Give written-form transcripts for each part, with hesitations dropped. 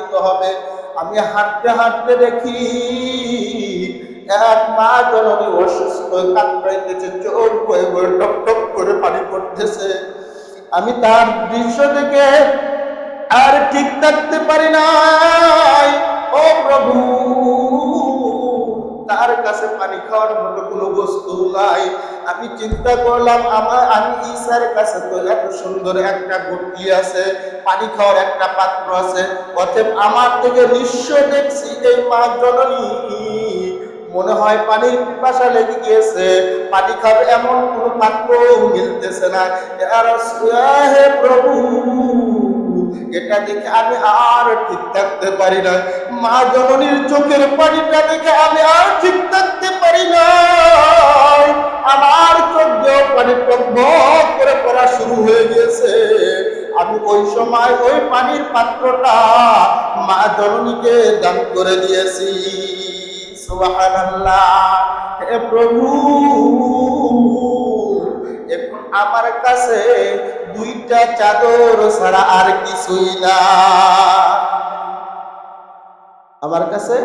সম্মানিত হবে। আমি হাঁটতে হাঁটতে দেখি এক মা জননী অসুস্থ, কাতরাইতেছে, চোখ বয়ে বয়ে টপ টপ করে পানি পড়তেছে। আমি তার দৃশ্য দেখে আর ঠিক থাকতে পারি নাই। ও প্রভু, তার কাছে পানি খাওয়ার মতো কোনো বস্তু নাই। আমি চিন্তা করলাম, আমি ঈসার কাছে তো এত সুন্দর একটা ঘটি আছে, পানি খাওয়ার একটা পাত্র আছে, অতএব আমার থেকে নিঃস্ব দেখছি এই মা জননী মনে হয় পানির পিপাসা লেগে গিয়েছে, পানি খাবে এমন কোনো পাত্র মিলতেছে না। হে প্রভু, এটা দেখে আমি আর ঠিক থাকতে পারি না। মা জননীর চোখের পানিটা দেখে আমি আর ঠিক থাকতে পারি না। আমার চোখ দিয়ে পানি টকবক করে পড়া শুরু হয়ে গেছে। আমি ওই সময় ওই পানির পাত্রটা মা জননীকে দান করে দিয়েছি। সুবহানাল্লাহ। হে প্রভু, এখন আমার কাছে দুইটা চাদর ছাড়া আর কিছুই না। আমার কাছে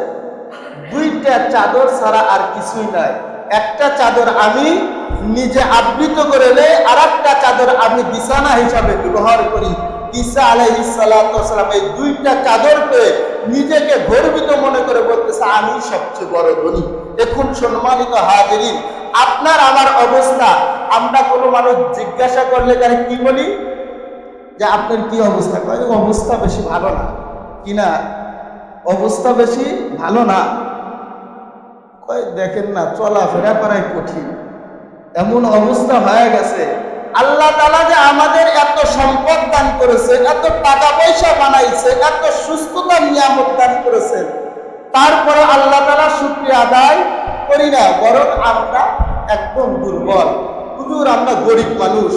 দুইটা চাদর ছাড়া আর কিছুই নাই। একটা চাদর আমি নিজে আবৃত করে নেই, আর একটা চাদর আমি বিছানা হিসাবে ব্যবহার করি। ঈসা আলাইহিস সালাতু ওয়াস সালাম এই দুইটা চাদর পেয়ে নিজেকে গর্বিত মনে করে বলতেছে, আমি সবচেয়ে বড় ধনী। এখন সম্মানিত হাজিরিন, আপনার আমার অবস্থা, আমরা কোনো মানুষ জিজ্ঞাসা করলে তারা কি বলি? যে আপনার কি অবস্থা? কয় অবস্থা বেশি ভালো না। কিনা অবস্থা বেশি ভালো না। কয় দেখেন না, চলাফেরা করাই কঠিন, এমন অবস্থা হয়ে গেছে। আল্লাহ তাআলা যে আমাদের এত সম্পদ দান করেছে, এত টাকা পয়সা বানাইছে, এত সুস্থতা নিয়ামত দান করেছেন, তারপরে আল্লাহ তাআলা শুকরিয়া আদায় করি না, বরং আমরা একদম দুর্বল। হুজুর আমরা গরিব মানুষ।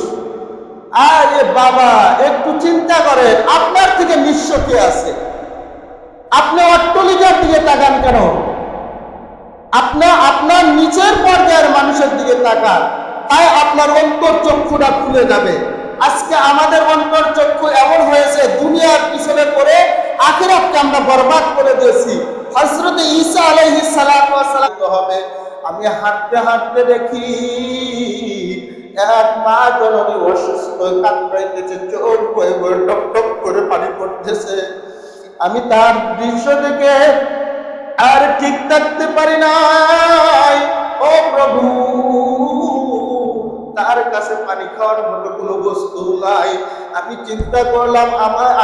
আরে বাবা, একটু চিন্তা করেন, আপনার থেকে নিঃস্ব কে আছে? আপনি অট্টলিকার দিকে তাকান কেন? আপনার নিচের পর্যায়ের মানুষের দিকে তাকান, তাই আপনার অন্তর চক্ষুটা খুলে যাবে। আজকে আমাদের অন্তর চক্ষু এমন হয়েছে, দুনিয়ার পিছনে পড়ে আখিরাতকে আমরা বরবাদ করে দিয়েছি। হযরত ঈসা আলাইহিস সালাতু ওয়াস সালাম হবে। আমি হাঁটতে হাঁটতে দেখি এক মা জননী অসুস্থ, কাতরাইতেছে, চোখ বয়ে বয়ে টপ টপ করে পানি পড়তেছে। আমি তার দৃশ্য দেখে আর ঠিক থাকতে পারি নাই। ও প্রভু, তার কাছে পানি খাওয়ার মতো কোনো বস্তু নাই। আমি চিন্তা করলাম,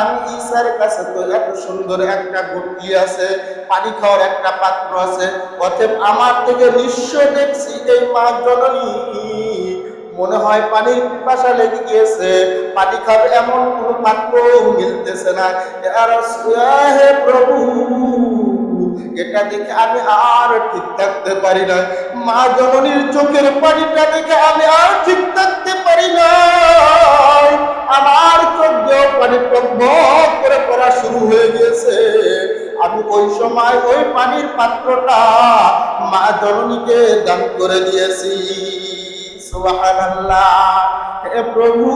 আমি ঈসার কাছে তো এত সুন্দর একটা ঘটি আছে, পানি খাওয়ার একটা পাত্র আছে, অতএব আমার থেকে নিঃস্ব দেখছি এই মা জননী মনে হয় পানির পিপাসা লেগে গিয়েছে, পানি খাবে এমন কোনো পাত্র মিলতেছে না। হে প্রভু, এটা দেখে আমি আর ঠিক থাকতে পারি না। মা জননীর চোখের পানিটা দেখে আমি আর ঠিক থাকতে পারি না। আমার চোখ দিয়ে পানি টকবক করে পড়া শুরু হয়ে গেছে। আমি ওই সময় ওই পানির পাত্রটা মা জননীকে দান করে দিয়েছি। সুবহানাল্লাহ। হে প্রভু,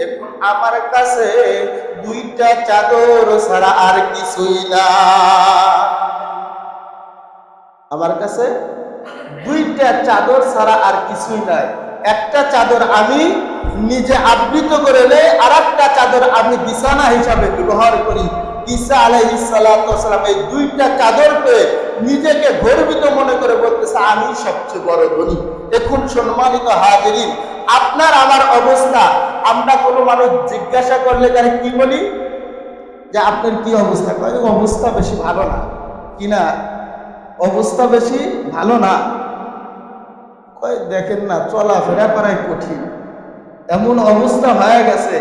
এখন আমার কাছে দুইটা চাদর ছাড়া আর কিছুই না। আমার কাছে দুইটা চাদর ছাড়া আর কিছুই নাই। একটা চাদর আমি নিজে আবৃত করে নেই, আর একটা চাদর আমি বিছানা হিসাবে ব্যবহার করি। ঈসা আলাইহিস সালাতু ওয়াস সালাম এই দুইটা চাদর পেয়ে নিজেকে গর্বিত মনে করে বলতেছে, আমি সবচেয়ে বড় ধনী। এখন সম্মানিত হাজিরিন, আপনার আমার অবস্থা, আমরা কোনো মানুষ জিজ্ঞাসা করলে তারা কি বলি? যে আপনার কি অবস্থা? কয় অবস্থা বেশি ভালো না। কিনা অবস্থা বেশি ভালো না। কয় দেখেন না, চলাফেরা করাই কঠিন, এমন অবস্থা হয়ে গেছে।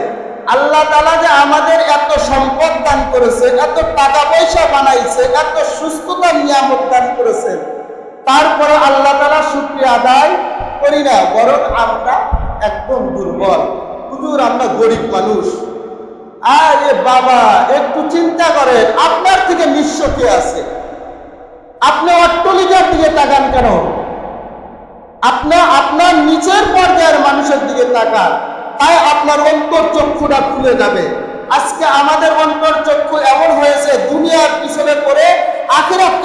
আল্লাহ তাআলা যে আমাদের এত সম্পদ দান করেছে, এত টাকা পয়সা বানাইছে, এত সুস্থতা নিয়ামত দান করেছেন, তারপরে আল্লাহ তাআলা শুকরিয়া আদায় করি না, বরং আমরা একদম দুর্বল। হুজুর আমরা গরিব মানুষ। আরে বাবা, একটু চিন্তা করেন, আপনার থেকে নিঃস্ব কে আছে? আপনি অট্টলিকার দিকে তাকান কেন? আপনার নিচের পর্যায়ের মানুষের দিকে তাকান, তাই আপনার অন্তর চক্ষুটা খুলে যাবে। আজকে আমাদের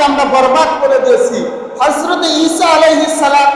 আমরা বরবাদ করে দিয়েছি। হযরত ঈসা আলাইহিস সালাম